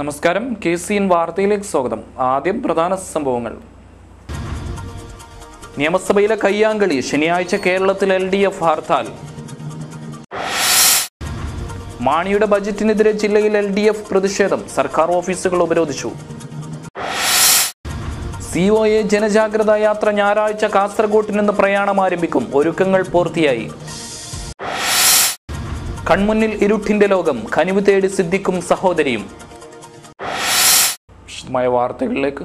നമസ്കാരം, KCN വാർത്തയിലേക്ക് സ്വാഗതം. ആദ്യം പ്രധാന സംഭവങ്ങൾ. നിയമസഭയിലെ കയ്യാങ്കളി, ശനിയാഴ്ച കേരളത്തിൽ LDF ഹർത്താൽ. മാണിയുടെ ബജറ്റിനെതിരെ ജില്ലയിൽ LDF പ്രതിഷേധം, സർക്കാർ ഓഫീസുകൾ ഉപരോധിച്ചു. COA ജനജാഗ്രതാ യാത്ര ഞായറാഴ്ച കാസർഗോഡ് നിന്ന് പ്രയാണം ആരംഭിക്കും, ഒരുക്കങ്ങൾ പൂർത്തിയായി. കൺമുന്നിൽ ഇരുട്ടിന്റെ ലോകം, കനിവ് തേടി സിദ്ദിഖും സഹോദരിയും. വിശദമായ വാർത്തകളിലേക്ക്.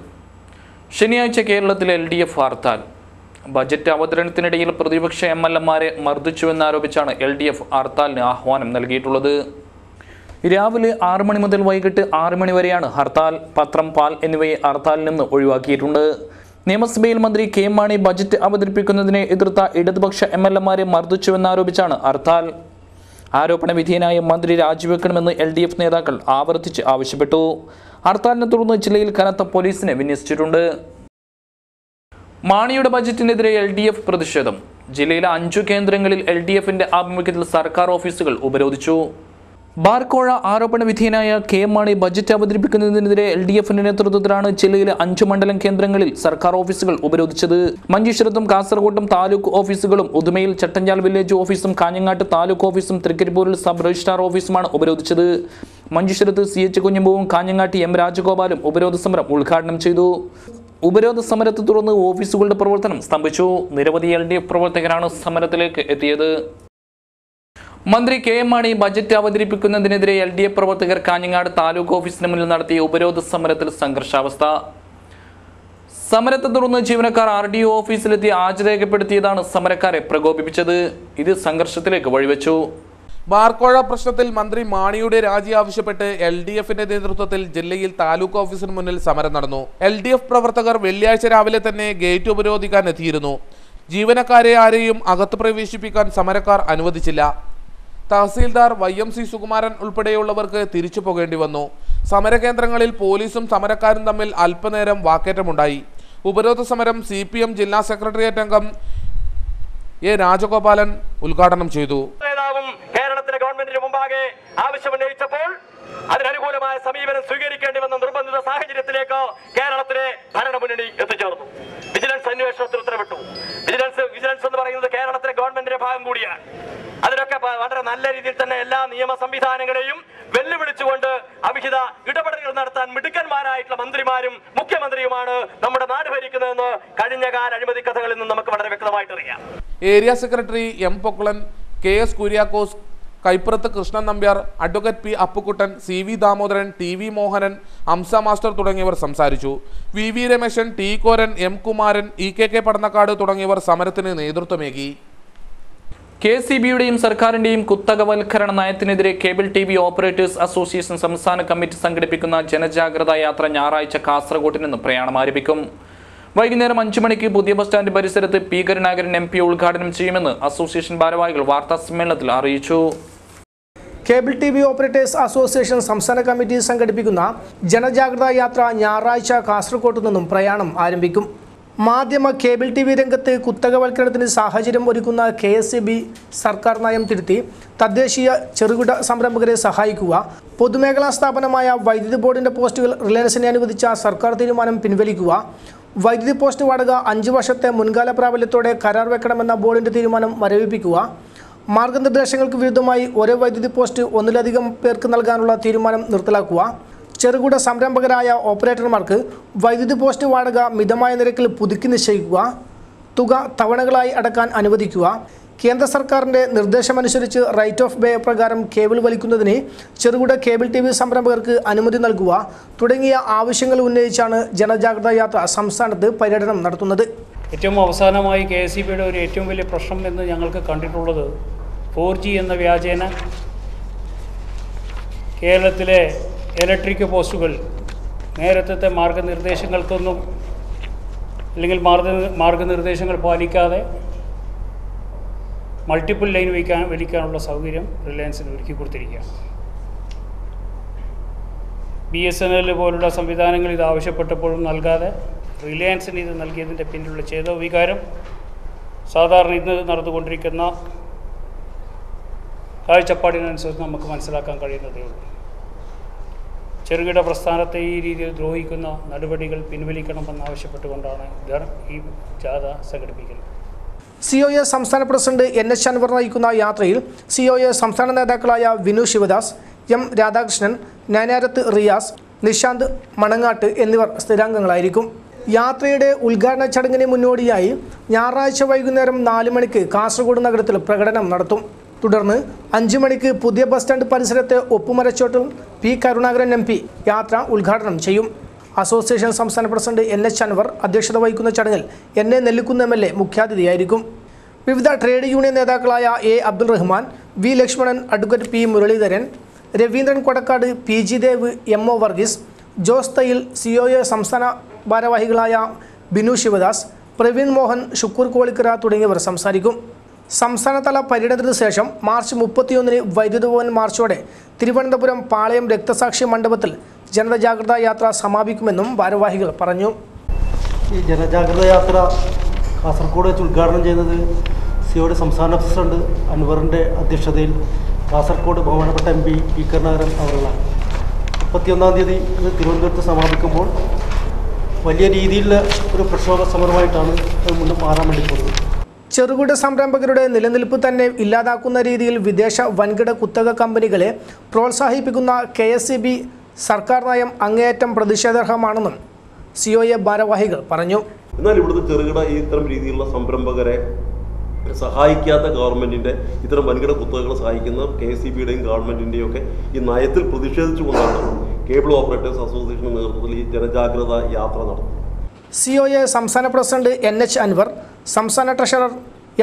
ശനിയാഴ്ച കേരളത്തിൽ LDF ഹർത്താൽ. ബജറ്റ് അവതരണത്തിനിടയിൽ പ്രതിപക്ഷ MLA-മാരെ മർദ്ദിച്ചുവെന്നാരോപിച്ചാണ് LDF ഹർത്താലിന് ആഹ്വാനം നൽകിയിട്ടുള്ളത്. രാവിലെ 6 മണി മുതൽ വൈകിട്ട് 6 മണി വരെയാണ് ഹർത്താൽ. പത്രം, പാൽ എന്നിവയെ ഹർത്താലിൽ നിന്ന് ഒഴിവാക്കിയിട്ടുണ്ട്. നിയമസഭയിൽ മന്ത്രി K മാണി ബജറ്റ് അവതരിപ്പിക്കുന്നതിനെ എതിർത്ത ഇടതുപക്ഷ MLA-മാരെ മർദ്ദിച്ചുവെന്നാരോപിച്ചാണ് ഹർത്താൽ. ആരോപണ വിധേയനായ മന്ത്രി രാജിവെക്കണമെന്ന് LDF നേതാക്കൾ ആവർത്തിച്ച് ആവശ്യപ്പെട്ടു. ഹർത്താലിനെ തുടർന്ന് ജില്ലയിൽ കനത്ത പോലീസിനെ വിന്യസിച്ചിട്ടുണ്ട്. മാണിയുടെ ബജറ്റിനെതിരെ LDF പ്രതിഷേധം. ജില്ലയിലെ 5 കേന്ദ്രങ്ങളിൽ LDF-ന്റെ ആഭിമുഖ്യത്തിൽ സർക്കാർ ഓഫീസുകൾ ഉപരോധിച്ചു. ബാർക്കോഴ ആരോപണ വിധേയനായ K മാണി ബജറ്റ് അവതരിപ്പിക്കുന്നതിനെതിരെ LDF-ന്റെ നേതൃത്വത്തിലാണ് ജില്ലയിലെ 5 മണ്ഡലം കേന്ദ്രങ്ങളിൽ സർക്കാർ ഓഫീസുകൾ ഉപരോധിച്ചത്. മഞ്ചേശ്വരത്തും കാസർഗോട്ടും താലൂക്ക് ഓഫീസുകളും, ഉദുമയിൽ ചട്ടഞ്ചാൽ വില്ലേജ് ഓഫീസും, കാഞ്ഞങ്ങാട്ട് താലൂക്ക് ഓഫീസും, തൃക്കരിപ്പൂരിൽ സബ് രജിസ്ട്രാർ ഓഫീസുമാണ് ഉപരോധിച്ചത്. മഞ്ചേശ്വരത്ത് CH കുഞ്ഞമ്പുവും കാഞ്ഞങ്ങാട്ട് M രാജഗോപാലും ഉപരോധ സമരം ഉദ്ഘാടനം ചെയ്തു. ഉപരോധ സമരത്തെ തുടർന്ന് ഓഫീസുകളുടെ പ്രവർത്തനം സ്തംഭിച്ചു. നിരവധി LDF പ്രവർത്തകരാണ് സമരത്തിലേക്ക് എത്തിയത്. മന്ത്രി K മാണി ബജറ്റ് അവതരിപ്പിക്കുന്നതിനെതിരെ LDF പ്രവർത്തകർ കാഞ്ഞങ്ങാട് താലൂക്ക് ഓഫീസിന് മുന്നിൽ നടത്തിയ ഉപരോധ സമരത്തിൽ സംഘർഷാവസ്ഥ. സമരത്തെ തുടർന്ന് ജീവനക്കാർ RDO ഓഫീസിലെത്തി ഹാജർ രേഖപ്പെടുത്തിയതാണ് സമരക്കാരെ പ്രകോപിപ്പിച്ചത്. ഇത് സംഘർഷത്തിലേക്ക് വഴിവെച്ചു. ബാർക്കോഴ പ്രശ്നത്തിൽ മന്ത്രി മാണിയുടെ രാജി ആവശ്യപ്പെട്ട് LDF-ന്റെ നേതൃത്വത്തിൽ ജില്ലയിൽ താലൂക്ക് ഓഫീസിന് മുന്നിൽ സമരം നടന്നു. LDF പ്രവർത്തകർ വെള്ളിയാഴ്ച രാവിലെ തന്നെ ഗേറ്റ് ഉപരോധിക്കാൻ എത്തിയിരുന്നു. ജീവനക്കാരെ ആരെയും അകത്ത് പ്രവേശിപ്പിക്കാൻ സമരക്കാർ അനുവദിച്ചില്ല. തഹസീൽദാർ YMC സുകുമാരൻ ഉൾപ്പെടെയുള്ളവർക്ക് തിരിച്ചു പോകേണ്ടി വന്നു. സമരകേന്ദ്രങ്ങളിൽ പോലീസും സമരക്കാരും തമ്മിൽ അല്പനേരം വാക്കേറ്റമുണ്ടായി. ഉപരോധ സമരം CPM ജില്ലാ സെക്രട്ടേറിയറ്റ് അംഗം A രാജഗോപാലൻ ഉദ്ഘാടനം ചെയ്തു. കേരളത്തിലെ ഗവൺമെന്റിന് മുമ്പാകെ ആവശ്യമുന്നയിച്ചപ്പോൾ അതിനനുകൂലമായ സമീപനം സ്വീകരിക്കേണ്ടി വന്ന നിർബന്ധിത സാഹചര്യത്തിലേക്ക് കേരളത്തിലെ ഭരണമുന്നണി എത്തിച്ചേർന്നു. വിജിലൻസ് അന്വേഷണത്തിന് ഉത്തരവിട്ടു. വിജിലൻസ് എന്ന് പറയുന്നത് കേരളത്തിലെ ഗവൺമെന്റിന്റെ ഭാഗം കൂടിയാണ്. അതിനൊക്കെ വളരെ നല്ല രീതിയിൽ തന്നെ എല്ലാ നിയമ സംവിധാനങ്ങളെയും വെല്ലുവിളിച്ചുകൊണ്ട് അവിഹിത ഇടപെടലുകൾ നടത്താൻ മിടുക്കന്മാരായിട്ടുള്ള മന്ത്രിമാരും മുഖ്യമന്ത്രിയുമാണ് നമ്മുടെ നാട് ഭരിക്കുന്നതെന്ന് കഴിഞ്ഞ കാല അഴിമതി കഥകളിൽ നിന്ന് നമുക്ക് വളരെ വ്യക്തമായിട്ട് അറിയാം. Area secretary M Pokkulan, KS Kuriakose, Kaipurath Krishnan Nambiar, advocate P Appukuttan, CV Damodaran, TV Mohanan, Hamsa master തുടങ്ങിയവർ സംസാരിച്ചു. VV Rameshan, T Koran, M Kumaran, EKK Padannakkad തുടങ്ങിയവർ സമരത്തിന് നേതൃത്വമേകി. KCB-യുടെയും സർക്കാരിന്റെയും കുത്തകവൽക്കരണ നയത്തിനെതിരെ കേബിൾ TV ഓപ്പറേറ്റേഴ്സ് അസോസിയേഷൻ സംസ്ഥാന കമ്മിറ്റി സംഘടിപ്പിക്കുന്ന ജനജാഗ്രതാ യാത്ര ഞായറാഴ്ച കാസർഗോഡ് നിന്ന് പ്രയാണം ആരംഭിക്കും. വൈകുന്നേരം 5 മണിക്ക് പുതിയ ബസ് സ്റ്റാൻഡ് പരിസരത്ത് P കരുണാകരൻ MP ഉദ്ഘാടനം ചെയ്യുമെന്ന് അസോസിയേഷൻ ഭാരവാഹികൾ വാർത്താ സമ്മേളനത്തിൽ അറിയിച്ചു. കേബിൾ TV ഓപ്പറേറ്റേഴ്സ് അസോസിയേഷൻ സംസ്ഥാന കമ്മിറ്റി സംഘടിപ്പിക്കുന്ന ജനജാഗ്രതാ യാത്ര ഞായറാഴ്ച കാസർഗോഡ് നിന്നും പ്രയാണം ആരംഭിക്കും. മാധ്യമ കേബിൾ TV രംഗത്ത് കുത്തകവൽക്കരണത്തിന് സാഹചര്യം ഒരുക്കുന്ന KSEB സർക്കാർ നയം തിരുത്തി തദ്ദേശീയ ചെറുകിട സംരംഭകരെ സഹായിക്കുക, പൊതുമേഖലാ സ്ഥാപനമായ വൈദ്യുതി ബോർഡിൻ്റെ പോസ്റ്റുകൾ റിലയൻസിനെ അനുവദിച്ച സർക്കാർ തീരുമാനം പിൻവലിക്കുക, വൈദ്യുതി പോസ്റ്റ് വാടക 5 വർഷത്തെ മുൻകാല പ്രാബല്യത്തോടെ കരാർ വെക്കണമെന്ന ബോർഡിൻ്റെ തീരുമാനം മരവിപ്പിക്കുക, മാർഗനിർദ്ദേശങ്ങൾക്ക് വിരുദ്ധമായി ഒരേ വൈദ്യുതി പോസ്റ്റ് ഒന്നിലധികം പേർക്ക് നൽകാനുള്ള തീരുമാനം നിർത്തലാക്കുക, ചെറുകിട സംരംഭകരായ ഓപ്പറേറ്റർമാർക്ക് വൈദ്യുതി പോസ്റ്റ് വാടക മിതമായ നിരക്കിൽ പുതുക്കി നിശ്ചയിക്കുക, തുക തവണകളായി അടക്കാൻ അനുവദിക്കുക, കേന്ദ്ര സർക്കാരിൻ്റെ നിർദ്ദേശമനുസരിച്ച് റൈറ്റ് ഓഫ് വേ പ്രകാരം കേബിൾ വലിക്കുന്നതിന് ചെറുകിട കേബിൾ TV സംരംഭകർക്ക് അനുമതി നൽകുക തുടങ്ങിയ ആവശ്യങ്ങൾ ഉന്നയിച്ചാണ് ജനജാഗ്രതാ യാത്ര സംസ്ഥാനത്ത് പര്യടനം നടത്തുന്നത്. ഏറ്റവും അവസാനമായി KSEB-യുടെ ഒരു ഏറ്റവും വലിയ പ്രശ്നം എന്ന് ഞങ്ങൾക്ക് കണ്ടിട്ടുള്ളത് 4G എന്ന വ്യാജേന കേരളത്തിലെ ഇലക്ട്രിക് പോസ്റ്റുകൾ നേരത്തെ മാർഗനിർദ്ദേശങ്ങൾക്കൊന്നും അല്ലെങ്കിൽ മാർഗനിർദ്ദേശങ്ങൾ പാലിക്കാതെ മൾട്ടിപ്പിൾ ലൈൻ വലിക്കാനുള്ള സൗകര്യം റിലയൻസിന് ഒരുക്കി കൊടുത്തിരിക്കുകയാണ്. BSNL പോലുള്ള സംവിധാനങ്ങൾ ഇത് ആവശ്യപ്പെട്ടപ്പോഴും നൽകാതെ റിലയൻസിന് ഇത് നൽകിയതിൻ്റെ പിന്നിലുള്ള ചേതോവികാരം സാധാരണ ഇന്ന് നടന്നുകൊണ്ടിരിക്കുന്ന കാഴ്ചപ്പാടിനനുസരിച്ച് നമുക്ക് മനസ്സിലാക്കാൻ കഴിയുന്നതേ ഉള്ളൂ. ചെറുകിട പ്രസ്ഥാനത്തെ ഈ രീതിയിൽ ദ്രോഹിക്കുന്ന നടപടികൾ പിൻവലിക്കണമെന്നാവശ്യപ്പെട്ടുകൊണ്ടാണ് ഈ ജാഥ സംഘടിപ്പിക്കുന്നത്. COA സംസ്ഥാന പ്രസിഡന്റ് NH അൻവർ നയിക്കുന്ന യാത്രയിൽ COA സംസ്ഥാന നേതാക്കളായ വിനു ശിവദാസ്, M രാധാകൃഷ്ണൻ, നയനാരത്ത് റിയാസ്, നിശാന്ത് മണങ്ങാട്ട് എന്നിവർ സ്ഥിരാംഗങ്ങളായിരിക്കും. യാത്രയുടെ ഉദ്ഘാടന ചടങ്ങിന് മുന്നോടിയായി ഞായറാഴ്ച വൈകുന്നേരം 4 മണിക്ക് കാസർഗോഡ് നഗരത്തിൽ പ്രകടനം നടത്തും. തുടർന്ന് 5 മണിക്ക് പുതിയ ബസ് സ്റ്റാൻഡ് പരിസരത്തെ ഒപ്പുമരച്ചോട്ടിൽ P കരുണാകരൻ MP യാത്ര ഉദ്ഘാടനം ചെയ്യും. അസോസിയേഷൻ സംസ്ഥാന പ്രസിഡന്റ് NH അൻവർ അധ്യക്ഷത വഹിക്കുന്ന ചടങ്ങിൽ NA നെല്ലിക്കുന്ന് MLA മുഖ്യാതിഥിയായിരിക്കും. വിവിധ ട്രേഡ് യൂണിയൻ നേതാക്കളായ A Abdul Rahman, V Lakshmanan, advocate P Muraleedharan, Raveendran Kodakkad, PG Dev, MO Varghese, Jose Thayyil, COA സംസ്ഥാന ഭാരവാഹികളായ ബിനു ശിവദാസ്, പ്രവീൺ മോഹൻ, ഷുക്കൂർ കോളിക്കര തുടങ്ങിയവർ സംസാരിക്കും. സംസ്ഥാനതല പര്യടനത്തിന് ശേഷം മാർച്ച് 31 വൈദ്യുത ഭവൻ മാർച്ചോടെ തിരുവനന്തപുരം പാളയം രക്തസാക്ഷി മണ്ഡപത്തിൽ ജനജാഗ്രതാ യാത്ര സമാപിക്കുമെന്നും ഭാരവാഹികൾ പറഞ്ഞു. ഈ ജനജാഗ്രത യാത്ര കാസർഗോഡ് വെച്ച് ഉദ്ഘാടനം ചെയ്യുന്നത് COA സംസ്ഥാന പ്രസിഡന്റ് അൻവറിൻ്റെ അധ്യക്ഷതയിൽ കാസർഗോഡ് ബഹുമാനപ്പെട്ട MP P കരുണാകരൻ അവരുകളാണ്. 31-ാം തീയതി ഇത് തിരുവനന്തപുരത്ത് സമാപിക്കുമ്പോൾ വലിയ രീതിയിലുള്ള ഒരു പ്രക്ഷോഭ സമരമായിട്ടാണ് അത് മുന്നോട്ട് മാറാൻ വേണ്ടി പോകുന്നത്. ചെറുകിട സംരംഭകരുടെ നിലനിൽപ്പ് തന്നെ ഇല്ലാതാക്കുന്ന രീതിയിൽ വിദേശ വൻകിട കുത്തക കമ്പനികളെ പ്രോത്സാഹിപ്പിക്കുന്ന KSEB സർക്കാർ നയം അങ്ങേയറ്റം പ്രതിഷേധാർഹമാണെന്നും COA ഭാരവാഹികൾ പറഞ്ഞു. എന്നാൽ ഇവിടുത്തെ ചെറുകിട ഇത്തരം രീതിയിലുള്ള സംരംഭകരെ സഹായിക്കാത്ത ഗവൺമെൻറ്റിൻ്റെ ഇത്തരം വൻകിട കുത്തകകളെ സഹായിക്കുന്ന KSEBയുടെയും ഗവൺമെൻറ്റിൻ്റെയും ഒക്കെ ഈ നയത്തിൽ പ്രതിഷേധിച്ചുകൊണ്ടാണ് കേബിൾ ഓപ്പറേറ്റേഴ്സ് അസോസിയേഷൻ്റെ നേതൃത്വത്തിൽ ഈ ജനജാഗ്രത യാത്ര നടത്തുന്നത്. COA സംസ്ഥാന പ്രസിഡന്റ് NH അൻവർ, സംസ്ഥാന ട്രഷറർ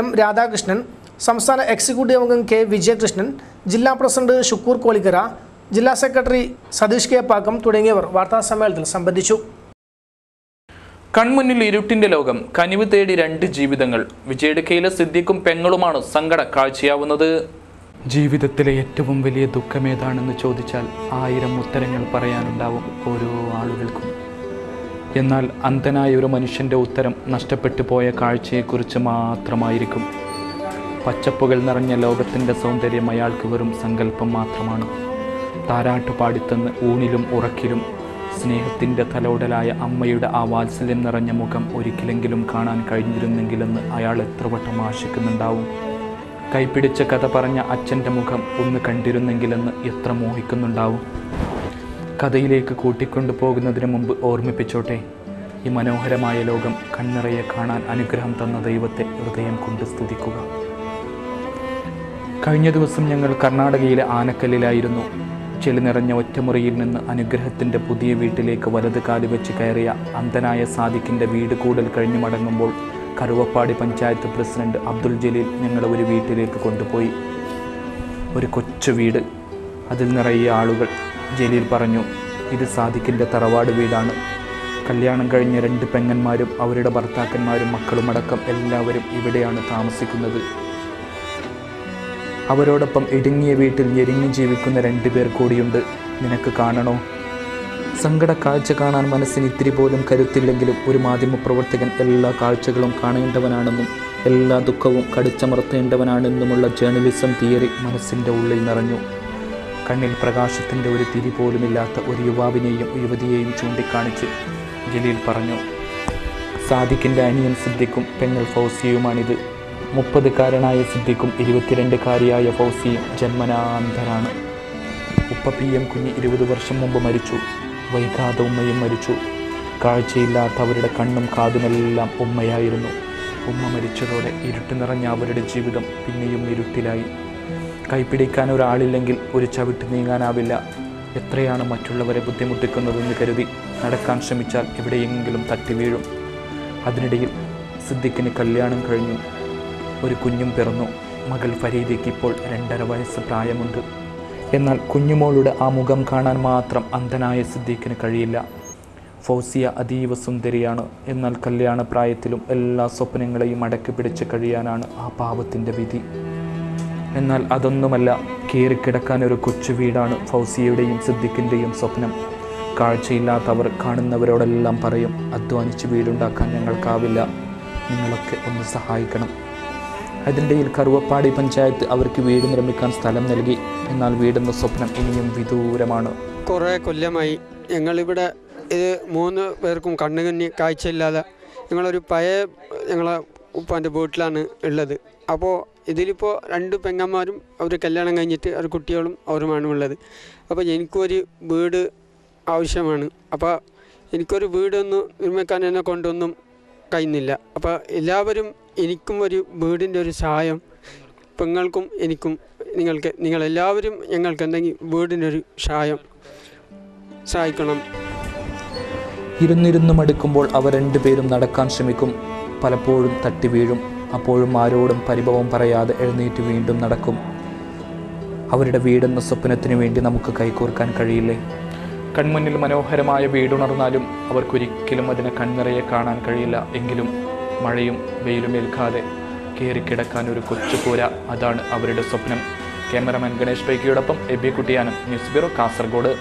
M രാധാകൃഷ്ണൻ, സംസ്ഥാന എക്സിക്യൂട്ടീവ് അംഗം K വിജയകൃഷ്ണൻ, ജില്ലാ പ്രസിഡന്റ് ഷുക്കൂർ കോളിക്കര, ജില്ലാ സെക്രട്ടറി സതീഷ് K പാക്കം തുടങ്ങിയവർ വാർത്താസമ്മേളനത്തിൽ സംബന്ധിച്ചു. കൺമുന്നിൽ ഇരുട്ടിന്റെ ലോകം, കനിവ് തേടി 2 ജീവിതങ്ങൾ. വിജയടുക്കയിലെ സിദ്ദിഖും പെങ്ങളുമാണ് സങ്കട കാഴ്ചയാവുന്നത്. ജീവിതത്തിലെ ഏറ്റവും വലിയ ദുഃഖമേതാണെന്ന് ചോദിച്ചാൽ 1000 ഉത്തരങ്ങൾ പറയാനുണ്ടാവും ഓരോ ആളുകൾക്കും. എന്നാൽ അന്ധനായ ഒരു മനുഷ്യൻ്റെ ഉത്തരം നഷ്ടപ്പെട്ടു പോയ കാഴ്ചയെക്കുറിച്ച് മാത്രമായിരിക്കും. പച്ചപ്പുകൾ നിറഞ്ഞ ലോകത്തിൻ്റെ സൗന്ദര്യം അയാൾക്ക് വെറും സങ്കല്പം മാത്രമാണ്. താരാട്ടുപാടിത്തന്ന് ഊണിലും ഉറക്കിലും സ്നേഹത്തിൻ്റെ തലോടലായ അമ്മയുടെ ആ വാത്സല്യം നിറഞ്ഞ മുഖം ഒരിക്കലെങ്കിലും കാണാൻ കഴിഞ്ഞിരുന്നെങ്കിലെന്ന് അയാൾ എത്ര വട്ടം ആശിക്കുന്നുണ്ടാവും. കൈപ്പിടിച്ച കഥ പറഞ്ഞ അച്ഛൻ്റെ മുഖം ഒന്ന് കണ്ടിരുന്നെങ്കിലെന്ന് എത്ര മോഹിക്കുന്നുണ്ടാവും. കഥയിലേക്ക് കൂട്ടിക്കൊണ്ടു പോകുന്നതിന് മുമ്പ് ഓർമ്മിപ്പിച്ചോട്ടെ, ഈ മനോഹരമായ ലോകം കണ്ണിറയെ കാണാൻ അനുഗ്രഹം തന്ന ദൈവത്തെ ഹൃദയം കൊണ്ട് സ്തുതിക്കുക. കഴിഞ്ഞ ദിവസം ഞങ്ങൾ കർണാടകയിലെ ആനക്കല്ലിലായിരുന്നു. ചെളി നിറഞ്ഞ ഒറ്റമുറിയിൽ നിന്ന് അനുഗ്രഹത്തിൻ്റെ പുതിയ വീട്ടിലേക്ക് വലത് കാല് വെച്ച് കയറിയ അന്ധനായ സാദിഖിൻ്റെ വീട് കൂടൽ കഴിഞ്ഞു മടങ്ങുമ്പോൾ കറുവപ്പാടി പഞ്ചായത്ത് പ്രസിഡന്റ് അബ്ദുൽ ജലീൽ ഞങ്ങളെ ഒരു വീട്ടിലേക്ക് കൊണ്ടുപോയി. ഒരു കൊച്ചു വീട്, അതിൽ നിറയെ ആളുകൾ. ജലീൽ പറഞ്ഞു, ഇത് സാദിഖിൻ്റെ തറവാട് വീടാണ്. കല്യാണം കഴിഞ്ഞ 2 പെങ്ങന്മാരും അവരുടെ ഭർത്താക്കന്മാരും മക്കളുമടക്കം എല്ലാവരും ഇവിടെയാണ് താമസിക്കുന്നത്. അവരോടൊപ്പം ഇടുങ്ങിയ വീട്ടിൽ ഞെരിഞ്ഞു ജീവിക്കുന്ന 2 പേർ കൂടിയുണ്ട്. നിനക്ക് കാണണോ? സങ്കട കാഴ്ച കാണാൻ മനസ്സിന് ഇത്തിരി പോലും കരുത്തില്ലെങ്കിലും ഒരു മാധ്യമപ്രവർത്തകൻ എല്ലാ കാഴ്ചകളും കാണേണ്ടവനാണെന്നും എല്ലാ ദുഃഖവും കടിച്ചമർത്തേണ്ടവനാണെന്നുമുള്ള ജേർണലിസം തിയറി മനസ്സിൻ്റെ ഉള്ളിൽ നിറഞ്ഞു. കണ്ണിൽ പ്രകാശത്തിൻ്റെ ഒരു തിരി പോലുമില്ലാത്ത ഒരു യുവാവിനെയും യുവതിയെയും ചൂണ്ടിക്കാണിച്ച് ജലീൽ പറഞ്ഞു, സാദിഖിൻ്റെ അനിയൻ സിദ്ദിഖും പെങ്ങൾ ഫൗസിയുമാണിത്. 30-കാരനായ സിദ്ദിഖും 22-കാരിയായ ഫൗസിയും ജന്മനാന്ധരാണ്. ഉപ്പ PM കുഞ്ഞി 20 വർഷം മുമ്പ് മരിച്ചു. വൈകാതെ ഉമ്മയും മരിച്ചു. കാഴ്ചയില്ലാത്ത അവരുടെ കണ്ണും കാതുമെല്ലാം ഉമ്മയായിരുന്നു. ഉമ്മ മരിച്ചതോടെ ഇരുട്ട് നിറഞ്ഞ അവരുടെ ജീവിതം പിന്നെയും ഇരുട്ടിലായി. കൈപ്പിടിക്കാൻ ഒരാളില്ലെങ്കിൽ ഒരു ചവിട്ട് നീങ്ങാനാവില്ല. എത്രയാണ് മറ്റുള്ളവരെ ബുദ്ധിമുട്ടിക്കുന്നതെന്ന് കരുതി നടക്കാൻ ശ്രമിച്ചാൽ എവിടെയെങ്കിലും തട്ടി വീഴും. അതിനിടയിൽ സിദ്ദിഖിന് കല്യാണം കഴിഞ്ഞു. ഒരു കുഞ്ഞും പിറന്നു. മകൾ ഫരീദയ്ക്ക് ഇപ്പോൾ 2.5 വയസ്സ് പ്രായമുണ്ട്. എന്നാൽ കുഞ്ഞുമോളുടെ ആ മുഖം കാണാൻ മാത്രം അന്ധനായ സിദ്ദിഖിന് കഴിയില്ല. ഫൗസിയ അതീവ സുന്ദരിയാണ്. എന്നാൽ കല്യാണ പ്രായത്തിലും എല്ലാ സ്വപ്നങ്ങളെയും അടക്കി പിടിച്ച് കഴിയാനാണ് ആ പാവത്തിൻ്റെ വിധി. എന്നാൽ അതൊന്നുമല്ല, കയറിക്കിടക്കാൻ ഒരു കൊച്ചു വീടാണ് ഫൗസിയയുടെയും സിദ്ദിഖിൻ്റെയും സ്വപ്നം. കാഴ്ചയില്ലാത്തവർ കാണുന്നവരോടെല്ലാം പറയും, അധ്വാനിച്ച് വീടുണ്ടാക്കാൻ ഞങ്ങൾക്കാവില്ല, നിങ്ങളൊക്കെ ഒന്ന് സഹായിക്കണം. അതിനിടയിൽ കറുവപ്പാടി പഞ്ചായത്ത് അവർക്ക് വീട് നിർമ്മിക്കാൻ സ്ഥലം നൽകി. എന്നാൽ വീടെന്ന സ്വപ്നം ഇനിയും വിദൂരമാണ്. കുറേ കൊല്ലമായി ഞങ്ങളിവിടെ ഇത് 3 പേർക്കും കണ്ണുകന്നി കാഴ്ചയില്ലാതെ ഞങ്ങളൊരു പഴയ ഞങ്ങളെ ഉപ്പാൻ്റെ വീട്ടിലാണ് ഉള്ളത്. അപ്പോൾ ഇതിലിപ്പോൾ 2 പെങ്ങന്മാരും അവർ കല്യാണം കഴിഞ്ഞിട്ട് ഒരു കുട്ടികളും അവരുമാണ് ഉള്ളത്. അപ്പോൾ എനിക്കൊരു വീട് ആവശ്യമാണ്. അപ്പോൾ എനിക്കൊരു വീടൊന്നും നിർമ്മിക്കാൻ എന്നെ കൊണ്ടൊന്നും കഴിയുന്നില്ല. അപ്പോൾ എല്ലാവരും എനിക്കും ഒരു വീടിൻ്റെ ഒരു സഹായം, പെങ്ങൾക്കും എനിക്കും നിങ്ങളെല്ലാവരും ഞങ്ങൾക്ക് എന്തെങ്കിലും വീടിൻ്റെ ഒരു സഹായിക്കണം. ഇരുന്നിരുന്ന് മടുക്കുമ്പോൾ അവർ 2 പേരും നടക്കാൻ ശ്രമിക്കും. പലപ്പോഴും തട്ടി വീഴും. അപ്പോഴും ആരോടും പരിഭവം പറയാതെ എഴുന്നേറ്റ് വീണ്ടും നടക്കും. അവരുടെ വീടെന്ന സ്വപ്നത്തിനു വേണ്ടി നമുക്ക് കൈകോർക്കാൻ കഴിയില്ലേ? കൺമുന്നിൽ മനോഹരമായ വീടുണർന്നാലും അവർക്കൊരിക്കലും അതിനെ കൺനിറയെ കാണാൻ കഴിയില്ല. എങ്കിലും മഴയും വെയിലും ഏൽക്കാതെ കയറിക്കിടക്കാൻ ഒരു കൊച്ചുകൂര, അതാണ് അവരുടെ സ്വപ്നം. ക്യാമറമാൻ ഗണേഷ് പൈക്കിയോടൊപ്പം എബി കുട്ടിയാനം, ന്യൂസ് ബ്യൂറോ, കാസർഗോഡ്.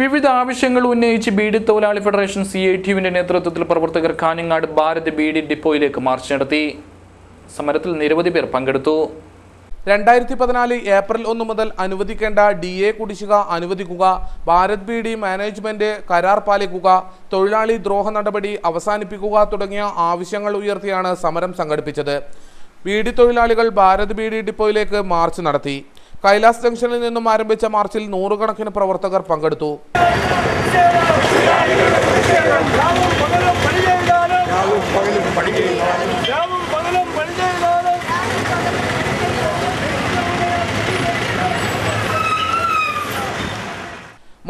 വിവിധ ആവശ്യങ്ങൾ ഉന്നയിച്ച് ബീഡി തൊഴിലാളി ഫെഡറേഷൻ CITUവിന്റെ നേതൃത്വത്തിൽ പ്രവർത്തകർ കാഞ്ഞങ്ങാട് ഭാരത് ബീഡി ഡിപ്പോയിലേക്ക് മാർച്ച് നടത്തി. സമരത്തിൽ നിരവധി പേർ പങ്കെടുത്തു. 2014 ഏപ്രിൽ 1 മുതൽ അനുവദിക്കേണ്ട DA കുടിശ്ശിക അനുവദിക്കുക, ഭാരത് ബീഡി മാനേജ്മെന്റ് കരാർ പാലിക്കുക, തൊഴിലാളി ദ്രോഹ നടപടി അവസാനിപ്പിക്കുക തുടങ്ങിയ ആവശ്യങ്ങൾ ഉയർത്തിയാണ് സമരം സംഘടിപ്പിച്ചത്. ബീഡി തൊഴിലാളികൾ ഭാരത് ബീഡി ഡിപ്പോയിലേക്ക് മാർച്ച് നടത്തി. കൈലാസ് ജംഗ്ഷനിൽ നിന്നും ആരംഭിച്ച മാർച്ചിൽ 100 കണക്കിന് പ്രവർത്തകർ പങ്കെടുത്തു.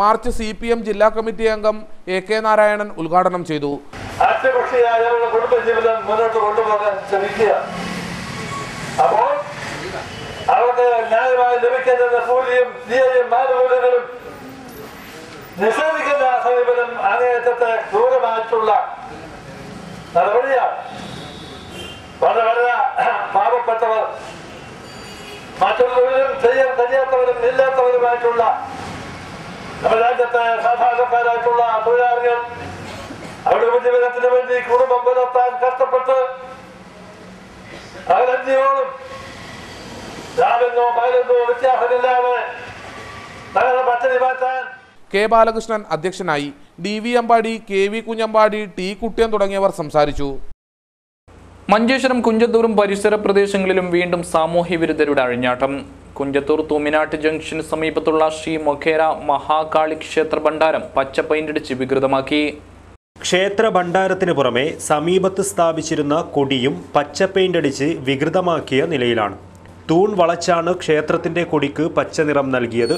മാർച്ച് CPM ജില്ലാ കമ്മിറ്റി അംഗം AK നാരായണൻ ഉദ്ഘാടനം ചെയ്തു. കുടുംബജീവിതം മുന്നോട്ട് കൊണ്ടുപോകാൻ ശ്രമിക്കുക. അപ്പോൾ അവർക്ക് ന്യായമായി ലഭിക്കേണ്ട കൂലിയും തീയതിയും മാനദണ്ഡങ്ങളും നിഷേധിക്കുന്ന സമീപനം അങ്ങേയറ്റത്തെ ക്രൂരമായിട്ടുള്ള നടപടിയാണ്. വളരെ പാവപ്പെട്ടവർ, മറ്റുള്ളവരും ചെയ്യാൻ കഴിയാത്തവരും ഇല്ലാത്തവരുമായിട്ടുള്ള നമ്മുടെ രാജ്യത്തെ സാധാരണക്കാരായിട്ടുള്ള തൊഴിലാളികൾ അവരുടെ ഉപജീവനത്തിന് വേണ്ടി കുടുംബം പുലർത്താൻ കഷ്ടപ്പെട്ട് അവരഞ്ചിയോളും രാവിലെന്നോ പകലെന്നോ വ്യത്യാസമില്ലാതെ നഗര പദ്ധതി മാറ്റാൻ K. ബാലകൃഷ്ണൻ അധ്യക്ഷനായി. DV Ambadi, KV Kunhambadi, T. Kuttiyan തുടങ്ങിയവർ സംസാരിച്ചു. മഞ്ചേശ്വരം, കുഞ്ചത്തൂറും പരിസര പ്രദേശങ്ങളിലും വീണ്ടും സാമൂഹ്യ വിരുദ്ധരുടെ അഴിഞ്ഞാട്ടം. കുഞ്ചത്തൂർ തൂമിനാട്ട് ജംഗ്ഷന് സമീപത്തുള്ള ശ്രീ മൊഖേര മഹാകാളി ക്ഷേത്ര ഭണ്ഡാരം പച്ച പെയിന്റടിച്ച് വികൃതമാക്കി. ക്ഷേത്ര ഭണ്ഡാരത്തിന് പുറമെ സമീപത്ത് സ്ഥാപിച്ചിരുന്ന കൊടിയും പച്ച പെയിന്റടിച്ച് വികൃതമാക്കിയ നിലയിലാണ്. തൂൺ വളച്ചാണ് ക്ഷേത്രത്തിന്റെ കൊടിക്ക് പച്ച നിറം നൽകിയത്.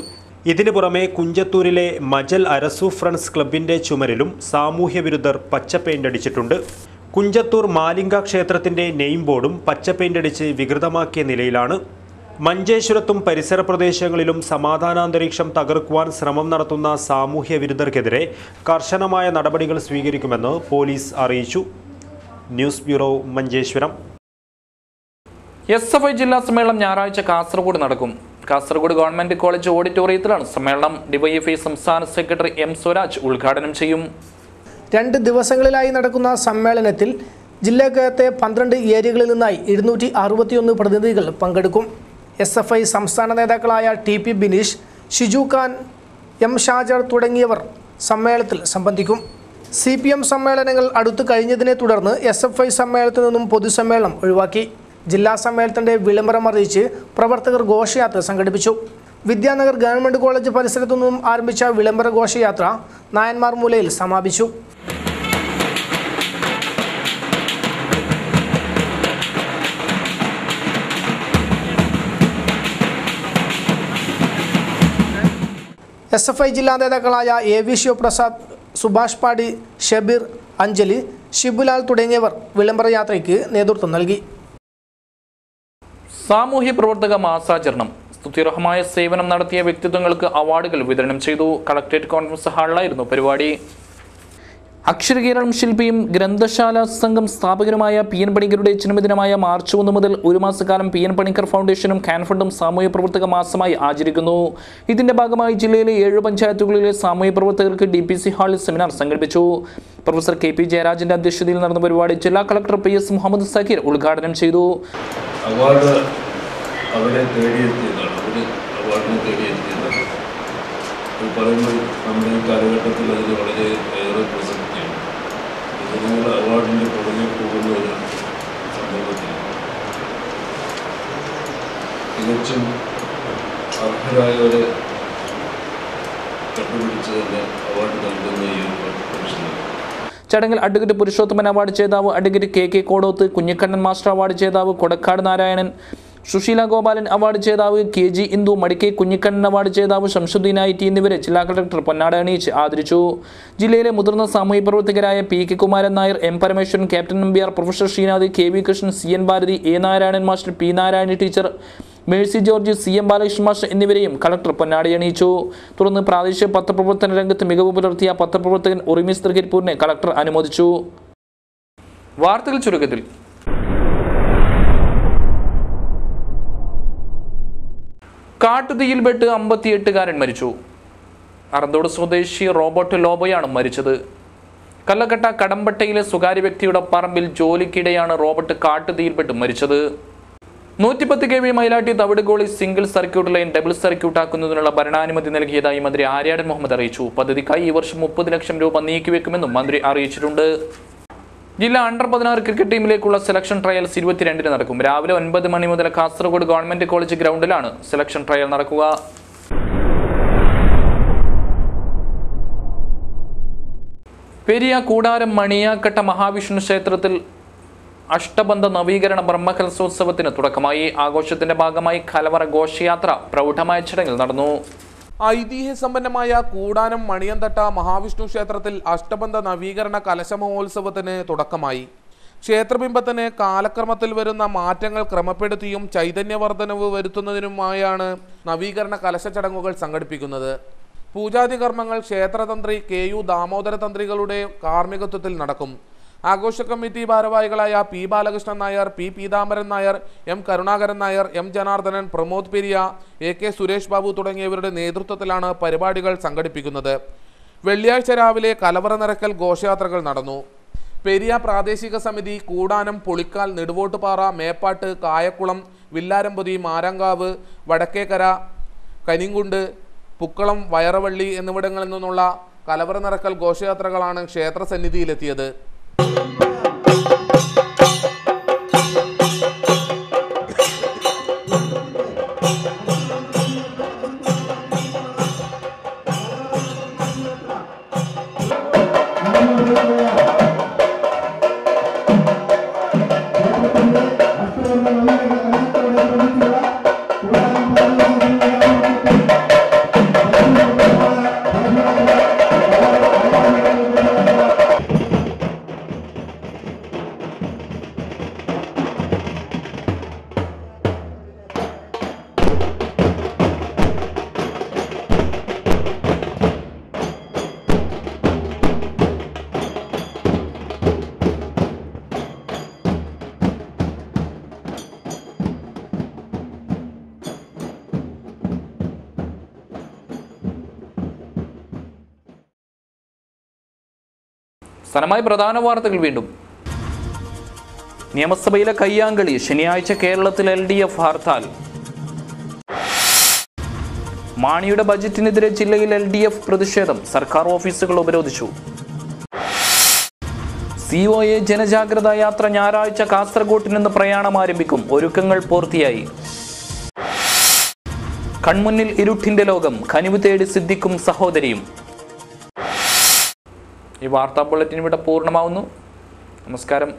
ഇതിനു പുറമെ കുഞ്ചത്തൂരിലെ മജൽ അരസു ഫ്രണ്ട്സ് ക്ലബിന്റെ ചുമരിലും സാമൂഹ്യ വിരുദ്ധർ പച്ച പെയിന്റടിച്ചിട്ടുണ്ട്. കുഞ്ചത്തൂർ മാലിംഗ ക്ഷേത്രത്തിന്റെ നെയിം ബോർഡും പച്ച പെയിന്റടിച്ച് വികൃതമാക്കിയ നിലയിലാണ്. മഞ്ചേശ്വരത്തും പരിസര പ്രദേശങ്ങളിലും സമാധാനാന്തരീക്ഷം തകർക്കുവാൻ ശ്രമം നടത്തുന്ന സാമൂഹ്യ വിരുദ്ധർക്കെതിരെ കർശനമായ നടപടികൾ സ്വീകരിക്കുമെന്ന് പോലീസ് അറിയിച്ചു. News bureau, Manjeshwaram. SFI ജില്ലാ സമ്മേളനം ഞായറാഴ്ച കാസർഗോഡ് നടക്കും. കാസർഗോഡ് ഗവൺമെന്റ് കോളേജ് ഓഡിറ്റോറിയത്തിലാണ് സമ്മേളനം. DYFI സംസ്ഥാന സെക്രട്ടറി M. സ്വരാജ് ഉദ്ഘാടനം ചെയ്യും. 2 ദിവസങ്ങളിലായി നടക്കുന്ന സമ്മേളനത്തിൽ ജില്ലക്കകത്തെ 12 ഏരിയകളിൽ നിന്നായി 261 പ്രതിനിധികൾ പങ്കെടുക്കും. SFI സംസ്ഥാന നേതാക്കളായ TP ബിനീഷ്, ഷിജു ഖാൻ, M. ഷാജർ തുടങ്ങിയവർ സമ്മേളനത്തിൽ സംബന്ധിക്കും. CPM സമ്മേളനങ്ങൾ അടുത്തു കഴിഞ്ഞതിനെ തുടർന്ന് SFI സമ്മേളനത്തിൽ നിന്നും പൊതുസമ്മേളനം ഒഴിവാക്കി. ജില്ലാ സമ്മേളനത്തിന്റെ വിളംബരം അറിയിച്ച് പ്രവർത്തകർ ഘോഷയാത്ര സംഘടിപ്പിച്ചു. വിദ്യാനഗർ ഗവൺമെന്റ് കോളേജ് പരിസരത്തു നിന്നും ആരംഭിച്ച വിളംബര ഘോഷയാത്ര നായന്മാർ മൂലയിൽ സമാപിച്ചു. SFI ജില്ലാ നേതാക്കളായ AV ശിവപ്രസാദ്, സുഭാഷ് പാടി, ഷബീർ, അഞ്ജലി, ഷിബുലാൽ തുടങ്ങിയവർ വിളംബര യാത്രയ്ക്ക് നേതൃത്വം നൽകി. സാമൂഹ്യ പ്രവർത്തക മാസാചരണം. സ്തുത്യർഹമായ സേവനം നടത്തിയ വ്യക്തിത്വങ്ങൾക്ക് അവാർഡുകൾ വിതരണം ചെയ്തു. കളക്ടറേറ്റ് കോൺഫറൻസ് ഹാളിലായിരുന്നു പരിപാടി. അക്ഷരകേരളം ശില്പിയും ഗ്രന്ഥശാല സംഘം സ്ഥാപകനുമായ PN പണിക്കരുടെ ജന്മദിനമായ മാർച്ച് 1 മുതൽ 1 മാസക്കാലം PN പണിക്കർ ഫൗണ്ടേഷനും കാൻഫണ്ടും സാമൂഹ്യ പ്രവർത്തക മാസമായി ആചരിക്കുന്നു. ഇതിന്റെ ഭാഗമായി ജില്ലയിലെ 7 പഞ്ചായത്തുകളിലെ സാമൂഹ്യ പ്രവർത്തകർക്ക് DPC ഹാളിൽ സെമിനാർ സംഘടിപ്പിച്ചു. പ്രൊഫസർ KP ജയരാജന്റെ അധ്യക്ഷതയിൽ നടന്ന പരിപാടി ജില്ലാ കളക്ടർ PS മുഹമ്മദ് സക്കീർ ഉദ്ഘാടനം ചെയ്തു. അവാർഡ് അവരെ തേടിയെത്തിയതാണ്. പറയുമ്പോൾ നമ്മുടെ ഈ കാലഘട്ടത്തിൽ അതിന് വളരെ ഏറെ പ്രസക്തിയാണ്. ജനങ്ങൾ അവാർഡിൻ്റെ പുറകെ പോകുന്ന ഒരു സന്ദർഭത്തിൽ തികച്ചും അർഹരായവരെ കണ്ടുപിടിച്ച് തന്നെ അവാർഡ് നൽകുന്ന ഈ ഒരു പ്രൊഫഷനാണ്. ചടങ്ങിൽ അഡ്വക്കേറ്റ് പുരുഷോത്തമൻ അവാർഡ് ജേതാവ് advocate K Kodoth, Kunhikannan master award ജേതാവ് കൊടക്കാട് നാരായണൻ, സുശീല ഗോപാലൻ അവാർഡ് ജേതാവ് KG ഇന്ദു, മടിക്കെ കുഞ്ഞിക്കണ്ണൻ അവാർഡ് ജേതാവ് ശംസുദ്ദീൻ IT എന്നിവരെ ജില്ലാ കളക്ടർ പൊന്നാട അണിയിച്ച് ആദരിച്ചു. ജില്ലയിലെ മുതിർന്ന സാമൂഹ്യ പ്രവർത്തകരായ PK Kumaran Nair, M Parameswaran, captain Nambiar, professor Srinath, KV Krishnan, CN Bharathi, A Narayanan master, P Narayani teacher, Mercy George, CM Balakrishnan master എന്നിവരെയും കളക്ടർ പൊന്നാട അണിയിച്ചു. തുടർന്ന് പ്രാദേശിക പത്രപ്രവർത്തന രംഗത്ത് മികവ് പുലർത്തിയ പത്രപ്രവർത്തകൻ ഉറിമിസ് തൃക്കരിപ്പൂരിനെ കളക്ടർ അനുമോദിച്ചു. വാർത്തകൾ ചുരുക്കത്തിൽ. കാട്ടുതീയിൽപ്പെട്ട് 58കാരൻ മരിച്ചു. അറന്തോട് സ്വദേശി റോബർട്ട് ലോബോയാണ് മരിച്ചത്. കല്ലക്കട്ട കടമ്പട്ടയിലെ സ്വകാര്യ വ്യക്തിയുടെ പറമ്പിൽ ജോലിക്കിടെയാണ് റോബർട്ട് കാട്ടുതീയിൽപ്പെട്ട് മരിച്ചത്. 110 kV Mylatti Thavidugoli single circuit line double circuit ആക്കുന്നതിനുള്ള ഭരണാനുമതി നൽകിയതായി മന്ത്രി ആര്യാടൻ മുഹമ്മദ് അറിയിച്ചു. പദ്ധതിക്കായി ഈ വർഷം 30 ലക്ഷം രൂപ നീക്കിവെക്കുമെന്നും മന്ത്രി അറിയിച്ചിട്ടുണ്ട്. ജില്ലാ അണ്ടർ-16 ക്രിക്കറ്റ് ടീമിലേക്കുള്ള സെലക്ഷൻ ട്രയൽസ് 22-ന് നടക്കും. രാവിലെ 9 മണി മുതൽ കാസർഗോഡ് ഗവൺമെന്റ് കോളേജ് ഗ്രൗണ്ടിലാണ് സെലക്ഷൻ ട്രയൽ നടക്കുക. പെരിയ കൂടാരം മണിയാക്കട്ട മഹാവിഷ്ണു ക്ഷേത്രത്തിൽ അഷ്ടബന്ധ നവീകരണ ബ്രഹ്മകലശോത്സവത്തിന് തുടക്കമായി. ആഘോഷത്തിന്റെ ഭാഗമായി കലവറ ഘോഷയാത്ര പ്രൗഢമായ ചടങ്ങിൽ നടന്നു. ഐതിഹ്യസമ്പന്നമായ കൂടാനം മണിയന്തട്ട മഹാവിഷ്ണു ക്ഷേത്രത്തിൽ അഷ്ടബന്ധ നവീകരണ കലശമഹോത്സവത്തിന് തുടക്കമായി. ക്ഷേത്രബിംബത്തിന് കാലക്രമത്തിൽ വരുന്ന മാറ്റങ്ങൾ ക്രമപ്പെടുത്തിയും ചൈതന്യവർദ്ധനവ് വരുത്തുന്നതിനുമായാണ് നവീകരണ കലശ ചടങ്ങുകൾ സംഘടിപ്പിക്കുന്നത്. പൂജാതി കർമ്മങ്ങൾ ക്ഷേത്രതന്ത്രി KU ദാമോദര തന്ത്രികളുടെ കാർമ്മികത്വത്തിൽ നടക്കും. ആഘോഷ കമ്മിറ്റി ഭാരവാഹികളായ P Balakrishnan Nair, P Peethambaran Nair, M Karunakaran Nair, M Janardhanan, Pramod Periya, AK Suresh Babu തുടങ്ങിയവരുടെ നേതൃത്വത്തിലാണ് പരിപാടികൾ സംഘടിപ്പിക്കുന്നത്. വെള്ളിയാഴ്ച രാവിലെ കലവറ നിറക്കൽ ഘോഷയാത്രകൾ നടന്നു. പെരിയ പ്രാദേശിക സമിതി, കൂടാനം, പുളിക്കാൽ, നെടുവോട്ടുപാറ, മേപ്പാട്ട്, കായക്കുളം, വില്ലാരംപൊതി, മാരങ്കാവ്, വടക്കേക്കര, കനിങ്കുണ്ട്, പുക്കളം, വയറവള്ളി എന്നിവിടങ്ങളിൽ നിന്നുള്ള കലവറ നിറക്കൽ ഘോഷയാത്രകളാണ് ക്ഷേത്രസന്നിധിയിലെത്തിയത്. സ്ഥലമായി പ്രധാന വാർത്തകൾ വീണ്ടും. നിയമസഭയിലെ കയ്യാങ്കളി, ശനിയാഴ്ച കേരളത്തിൽ LDF ഹർത്താൽ. മാണിയുടെ ബജറ്റിനെതിരെ ജില്ലയിൽ LDF പ്രതിഷേധം, സർക്കാർ ഓഫീസുകൾ ഉപരോധിച്ചു. COA ജനജാഗ്രതാ യാത്ര ഞായറാഴ്ച കാസർഗോഡ് നിന്ന് പ്രയാണം ആരംഭിക്കും, ഒരുക്കങ്ങൾ പൂർത്തിയായി. കൺമുന്നിൽ ഇരുട്ടിന്റെ ലോകം, കനിവ് തേടി സിദ്ദിഖും സഹോദരിയും. ഈ വാർത്താ ബുള്ളറ്റിൻ ഇവിടെ പൂർണ്ണമാവുന്നു. നമസ്കാരം.